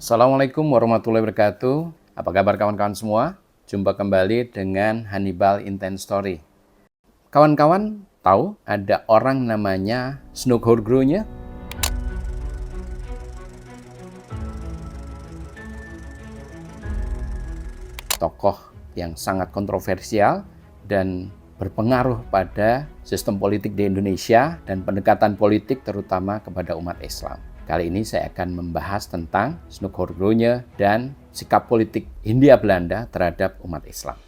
Assalamualaikum warahmatullahi wabarakatuh. Apa kabar kawan-kawan semua? Jumpa kembali dengan Hannibal Intense Story. Kawan-kawan tahu ada orang namanya Snoek Oorgroenje? Tokoh yang sangat kontroversial dan berpengaruh pada sistem politik di Indonesia dan pendekatan politik terutama kepada umat Islam. Kali ini saya akan membahas tentang Snoek Oorgroenje dan sikap politik Hindia Belanda terhadap umat Islam.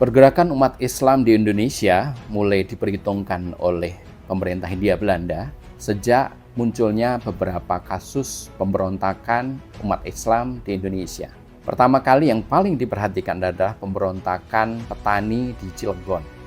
Pergerakan umat Islam di Indonesia mulai diperhitungkan oleh pemerintah Hindia Belanda sejak munculnya beberapa kasus pemberontakan umat Islam di Indonesia. Pertama kali yang paling diperhatikan adalah pemberontakan petani di Cilegon.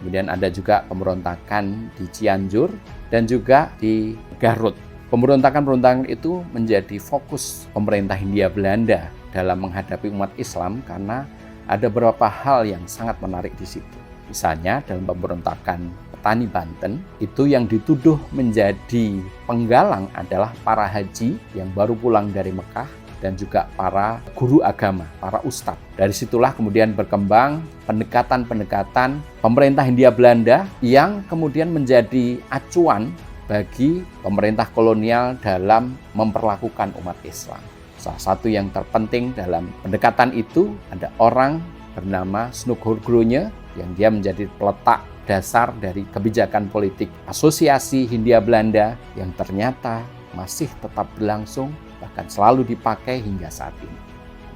Kemudian ada juga pemberontakan di Cianjur dan juga di Garut. Pemberontakan-pemberontakan itu menjadi fokus pemerintah Hindia Belanda dalam menghadapi umat Islam karena ada beberapa hal yang sangat menarik di situ. Misalnya dalam pemberontakan petani Banten, itu yang dituduh menjadi penggalang adalah para haji yang baru pulang dari Mekah dan juga para guru agama, para ustadz. Dari situlah kemudian berkembang pendekatan-pendekatan pemerintah Hindia Belanda yang kemudian menjadi acuan bagi pemerintah kolonial dalam memperlakukan umat Islam. Salah satu yang terpenting dalam pendekatan itu ada orang bernama Snoek Oorgroenje yang dia menjadi peletak dasar dari kebijakan politik asosiasi Hindia Belanda yang ternyata masih tetap berlangsung bahkan selalu dipakai hingga saat ini.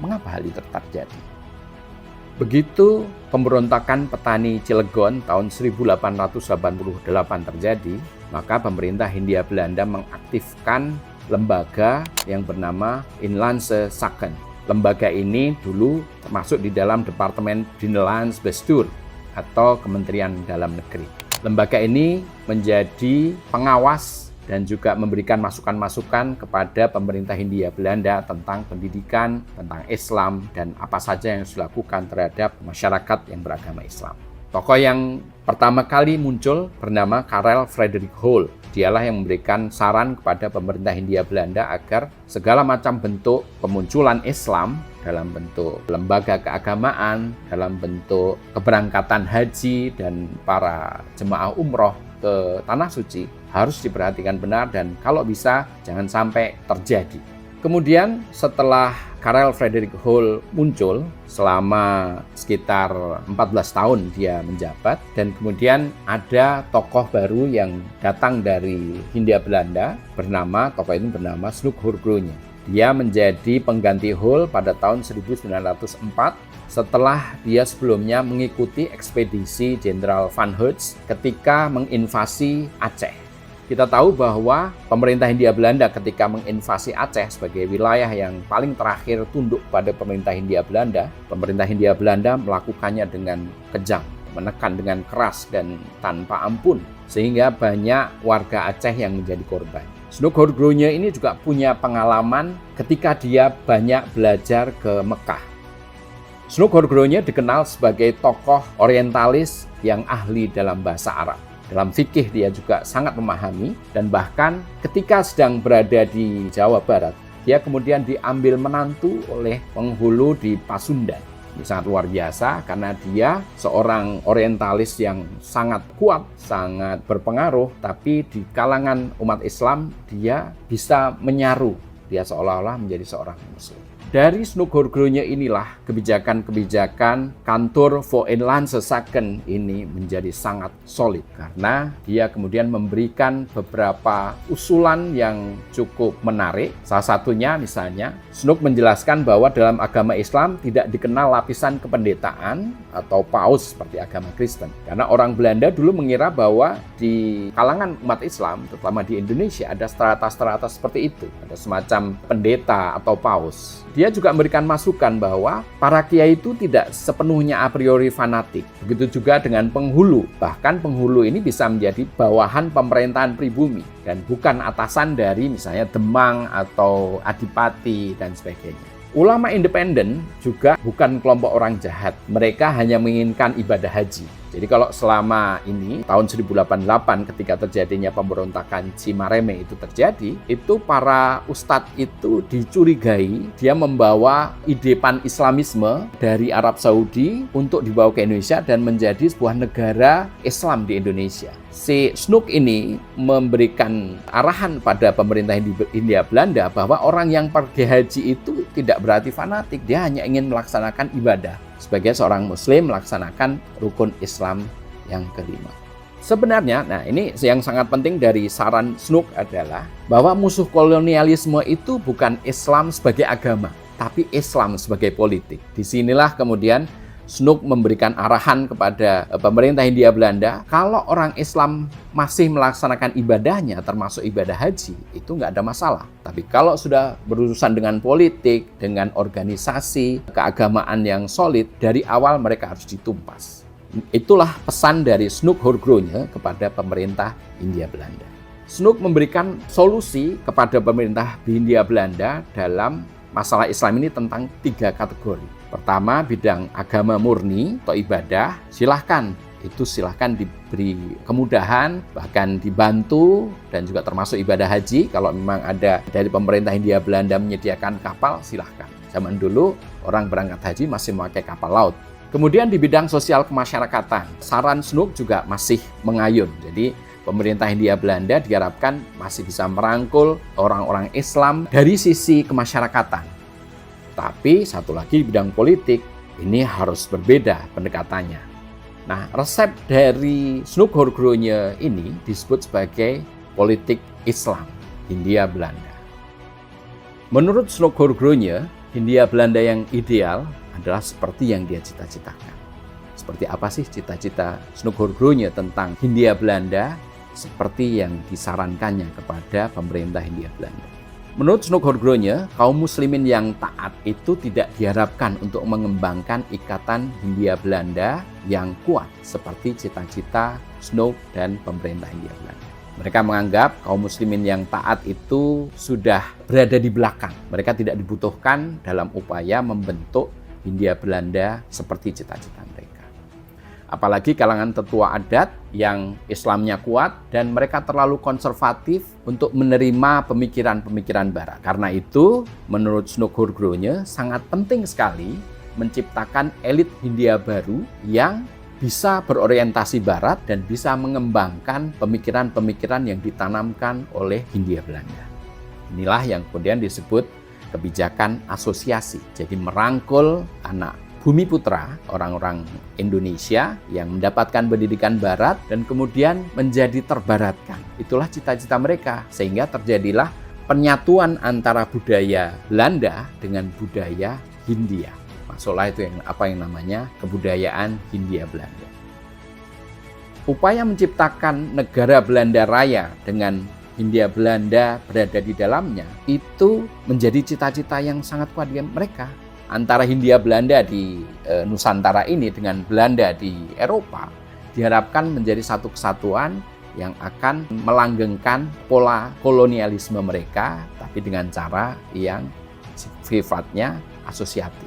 Mengapa hal itu terjadi? Begitu pemberontakan petani Cilegon tahun 1888 terjadi, maka pemerintah Hindia Belanda mengaktifkan lembaga yang bernama Inlandse Zaken. Lembaga ini dulu termasuk di dalam Departemen Binnenlands Bestuur atau Kementerian Dalam Negeri. Lembaga ini menjadi pengawas dan juga memberikan masukan-masukan kepada pemerintah Hindia Belanda tentang pendidikan, tentang Islam, dan apa saja yang harus dilakukan terhadap masyarakat yang beragama Islam. Tokoh yang pertama kali muncul bernama Karel Frederik Hol. Dialah yang memberikan saran kepada pemerintah Hindia Belanda agar segala macam bentuk kemunculan Islam dalam bentuk lembaga keagamaan, dalam bentuk keberangkatan haji dan para jemaah umroh ke Tanah Suci harus diperhatikan benar dan kalau bisa jangan sampai terjadi. Kemudian setelah Karel Frederik Hol muncul selama sekitar 14 tahun dia menjabat dan kemudian ada tokoh baru yang datang dari Hindia Belanda tokoh itu bernama Snoek Oorgroenje. Dia menjadi pengganti Hol pada tahun 1904 setelah dia sebelumnya mengikuti ekspedisi Jenderal Van Heerts ketika menginvasi Aceh. Kita tahu bahwa pemerintah Hindia Belanda ketika menginvasi Aceh sebagai wilayah yang paling terakhir tunduk pada pemerintah Hindia Belanda, pemerintah Hindia Belanda melakukannya dengan kejam, menekan dengan keras dan tanpa ampun, sehingga banyak warga Aceh yang menjadi korban. Snoek Oorgroenje ini juga punya pengalaman ketika dia banyak belajar ke Mekah. Snoek Oorgroenje dikenal sebagai tokoh orientalis yang ahli dalam bahasa Arab. Dalam fikih dia juga sangat memahami dan bahkan ketika sedang berada di Jawa Barat, dia kemudian diambil menantu oleh penghulu di Pasundan. Ini sangat luar biasa karena dia seorang orientalis yang sangat kuat, sangat berpengaruh, tapi di kalangan umat Islam dia bisa menyaru, dia seolah-olah menjadi seorang muslim. Dari Snoek Oorgroenje inilah kebijakan-kebijakan kantor voor Inlandse Zaken ini menjadi sangat solid karena dia kemudian memberikan beberapa usulan yang cukup menarik. Salah satunya misalnya Snoek menjelaskan bahwa dalam agama Islam tidak dikenal lapisan kependetaan atau paus seperti agama Kristen. Karena orang Belanda dulu mengira bahwa di kalangan umat Islam, terutama di Indonesia, ada strata-strata seperti itu. Ada semacam pendeta atau paus. Dia juga memberikan masukan bahwa para kiai itu tidak sepenuhnya a priori fanatik. Begitu juga dengan penghulu. Bahkan penghulu ini bisa menjadi bawahan pemerintahan pribumi dan bukan atasan dari misalnya Demang atau Adipati dan sebagainya. Ulama independen juga bukan kelompok orang jahat. Mereka hanya menginginkan ibadah haji. Jadi kalau selama ini, tahun 1088 ketika terjadinya pemberontakan Cimareme itu terjadi, itu para ustadz itu dicurigai dia membawa ide pan-islamisme dari Arab Saudi untuk dibawa ke Indonesia dan menjadi sebuah negara Islam di Indonesia. Si Snoek ini memberikan arahan pada pemerintah Hindia Belanda bahwa orang yang pergi haji itu tidak berarti fanatik, dia hanya ingin melaksanakan ibadah. Sebagai seorang muslim melaksanakan rukun Islam yang kelima. Sebenarnya, nah ini yang sangat penting dari saran Snoek adalah bahwa musuh kolonialisme itu bukan Islam sebagai agama, tapi Islam sebagai politik. Disinilah kemudian Snoek memberikan arahan kepada pemerintah Hindia Belanda, kalau orang Islam masih melaksanakan ibadahnya, termasuk ibadah haji, itu nggak ada masalah. Tapi kalau sudah berurusan dengan politik, dengan organisasi, keagamaan yang solid, dari awal mereka harus ditumpas. Itulah pesan dari Snoek Hurgronje kepada pemerintah Hindia Belanda. Snoek memberikan solusi kepada pemerintah Hindia Belanda dalam masalah Islam ini tentang 3 kategori. Pertama, bidang agama murni atau ibadah, silahkan diberi kemudahan, bahkan dibantu, dan juga termasuk ibadah haji. Kalau memang ada dari pemerintah Hindia Belanda menyediakan kapal, silahkan. Zaman dulu orang berangkat haji masih memakai kapal laut. Kemudian di bidang sosial kemasyarakatan, saran Snoek juga masih mengayun. Jadi pemerintah Hindia Belanda diharapkan masih bisa merangkul orang-orang Islam dari sisi kemasyarakatan. Tapi satu lagi di bidang politik, ini harus berbeda pendekatannya. Nah, resep dari Snoek Hurgronje ini disebut sebagai politik Islam Hindia Belanda. Menurut Snoek Hurgronje, Hindia Belanda yang ideal adalah seperti yang dia cita-citakan. Seperti apa sih cita-cita Snoek Hurgronje tentang Hindia Belanda seperti yang disarankannya kepada pemerintah Hindia Belanda? Menurut Snoek Hurgronje, kaum muslimin yang taat itu tidak diharapkan untuk mengembangkan ikatan Hindia Belanda yang kuat seperti cita-cita Snoek dan pemerintah Hindia Belanda. Mereka menganggap kaum muslimin yang taat itu sudah berada di belakang. Mereka tidak dibutuhkan dalam upaya membentuk Hindia Belanda seperti cita-cita mereka. Apalagi kalangan tetua adat yang Islamnya kuat dan mereka terlalu konservatif untuk menerima pemikiran-pemikiran Barat. Karena itu, menurut Snoek Hurgronje sangat penting sekali menciptakan elit Hindia baru yang bisa berorientasi Barat dan bisa mengembangkan pemikiran-pemikiran yang ditanamkan oleh Hindia Belanda. Inilah yang kemudian disebut kebijakan asosiasi. Jadi merangkul anak Bumi Putra, orang-orang Indonesia yang mendapatkan pendidikan Barat dan kemudian menjadi terbaratkan. Itulah cita-cita mereka, sehingga terjadilah penyatuan antara budaya Belanda dengan budaya Hindia. Masuklah itu yang namanya kebudayaan Hindia Belanda. Upaya menciptakan negara Belanda Raya dengan Hindia Belanda berada di dalamnya, itu menjadi cita-cita yang sangat kuat di mereka. Antara Hindia Belanda di Nusantara ini dengan Belanda di Eropa diharapkan menjadi satu kesatuan yang akan melanggengkan pola kolonialisme mereka, tapi dengan cara yang sifatnya asosiatif.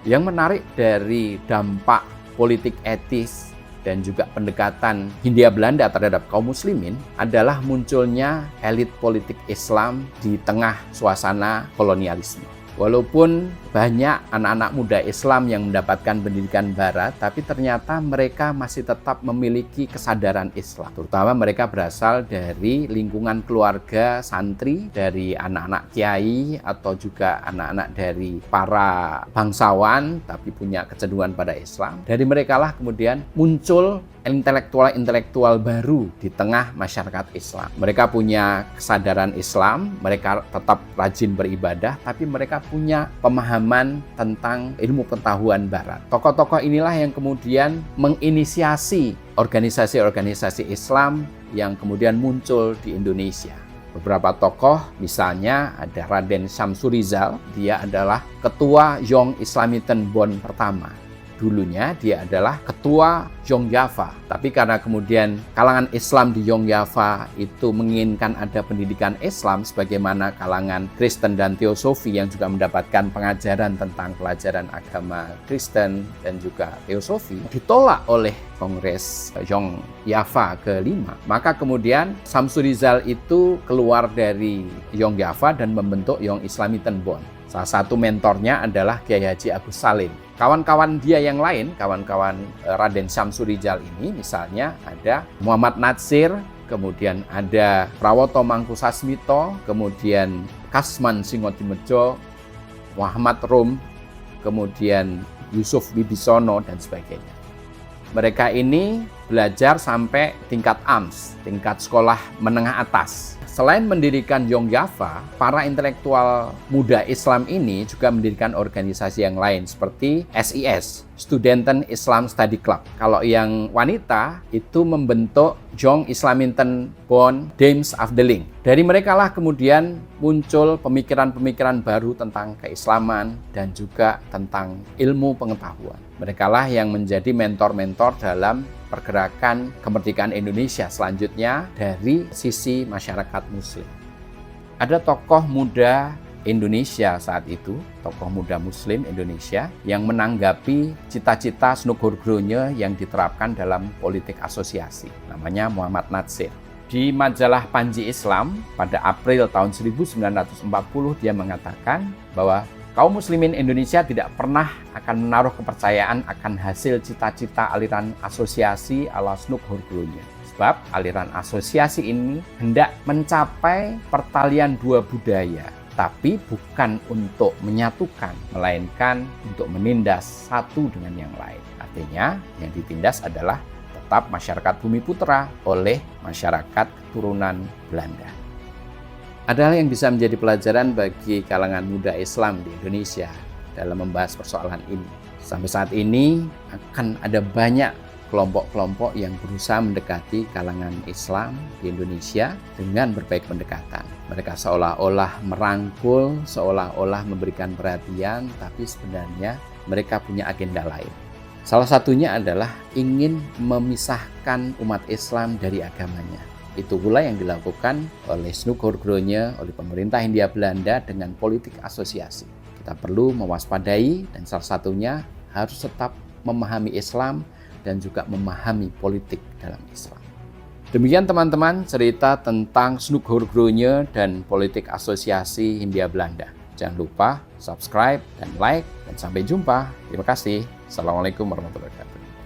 Yang menarik dari dampak politik etis dan juga pendekatan Hindia Belanda terhadap kaum muslimin adalah munculnya elit politik Islam di tengah suasana kolonialisme. Walaupun banyak anak-anak muda Islam yang mendapatkan pendidikan Barat, tapi ternyata mereka masih tetap memiliki kesadaran Islam. Terutama mereka berasal dari lingkungan keluarga santri, dari anak-anak kiai, atau juga anak-anak dari para bangsawan, tapi punya kecenderungan pada Islam. Dari merekalah kemudian muncul intelektual-intelektual baru di tengah masyarakat Islam. Mereka punya kesadaran Islam, mereka tetap rajin beribadah, tapi mereka punya pemahaman tentang ilmu pengetahuan Barat. Tokoh-tokoh inilah yang kemudian menginisiasi organisasi-organisasi Islam yang kemudian muncul di Indonesia. Beberapa tokoh, misalnya ada Raden Syamsurizal, dia adalah ketua Young Islamitenbond pertama. dulunya dia adalah ketua Yogyakarta. Tapi karena kemudian kalangan Islam di Yogyakarta itu menginginkan ada pendidikan Islam sebagaimana kalangan Kristen dan Teosofi yang juga mendapatkan pengajaran tentang pelajaran agama Kristen dan juga Teosofi, ditolak oleh Kongres Yogyakarta ke-5. Maka kemudian Syamsul Rizal itu keluar dari Yogyakarta dan membentuk Young Islamiten Bond. Salah satu mentornya adalah Kiai Haji Agus Salim. Kawan-kawan dia yang lain, kawan-kawan Raden Syamsul Rizal ini misalnya ada Muhammad Natsir, kemudian ada Prawoto Mangkusasmito, kemudian Kasman Singodimedjo, Muhammad Rum, kemudian Yusuf Wibisono, dan sebagainya. Mereka ini belajar sampai tingkat AMS, tingkat sekolah menengah atas. Selain mendirikan Yogyakarta, para intelektual muda Islam ini juga mendirikan organisasi yang lain seperti SIS, Studenten Islam Study Club. Kalau yang wanita itu membentuk Young Islamiten Bond Dames Afdeling. Dari mereka lah kemudian muncul pemikiran-pemikiran baru tentang keislaman dan juga tentang ilmu pengetahuan. Mereka lah yang menjadi mentor-mentor dalam pergerakan kemerdekaan Indonesia selanjutnya dari sisi masyarakat Muslim. Ada tokoh muda Indonesia saat itu, tokoh muda Muslim Indonesia yang menanggapi cita-cita Snuk Hurgronya yang diterapkan dalam politik asosiasi. Namanya Muhammad Natsir. Di majalah Panji Islam pada April tahun 1940 dia mengatakan bahwa kaum muslimin Indonesia tidak pernah akan menaruh kepercayaan akan hasil cita-cita aliran asosiasi ala Snuk Hurgronya. Sebab aliran asosiasi ini hendak mencapai pertalian dua budaya, tapi bukan untuk menyatukan, melainkan untuk menindas satu dengan yang lain. Artinya, yang ditindas adalah tetap masyarakat Bumi Putra oleh masyarakat keturunan Belanda. Ada hal yang bisa menjadi pelajaran bagi kalangan muda Islam di Indonesia dalam membahas persoalan ini. Sampai saat ini akan ada banyak kelompok-kelompok yang berusaha mendekati kalangan Islam di Indonesia dengan berbagai pendekatan. Mereka seolah-olah merangkul, seolah-olah memberikan perhatian, tapi sebenarnya mereka punya agenda lain. Salah satunya adalah ingin memisahkan umat Islam dari agamanya. Itu pula yang dilakukan oleh Snuk Hurgronya, oleh pemerintah Hindia Belanda dengan politik asosiasi. Kita perlu mewaspadai dan salah satunya harus tetap memahami Islam dan juga memahami politik dalam Islam. Demikian teman-teman cerita tentang Snuk Hurgronya dan politik asosiasi Hindia Belanda. Jangan lupa subscribe dan like dan sampai jumpa. Terima kasih. Assalamualaikum warahmatullahi wabarakatuh.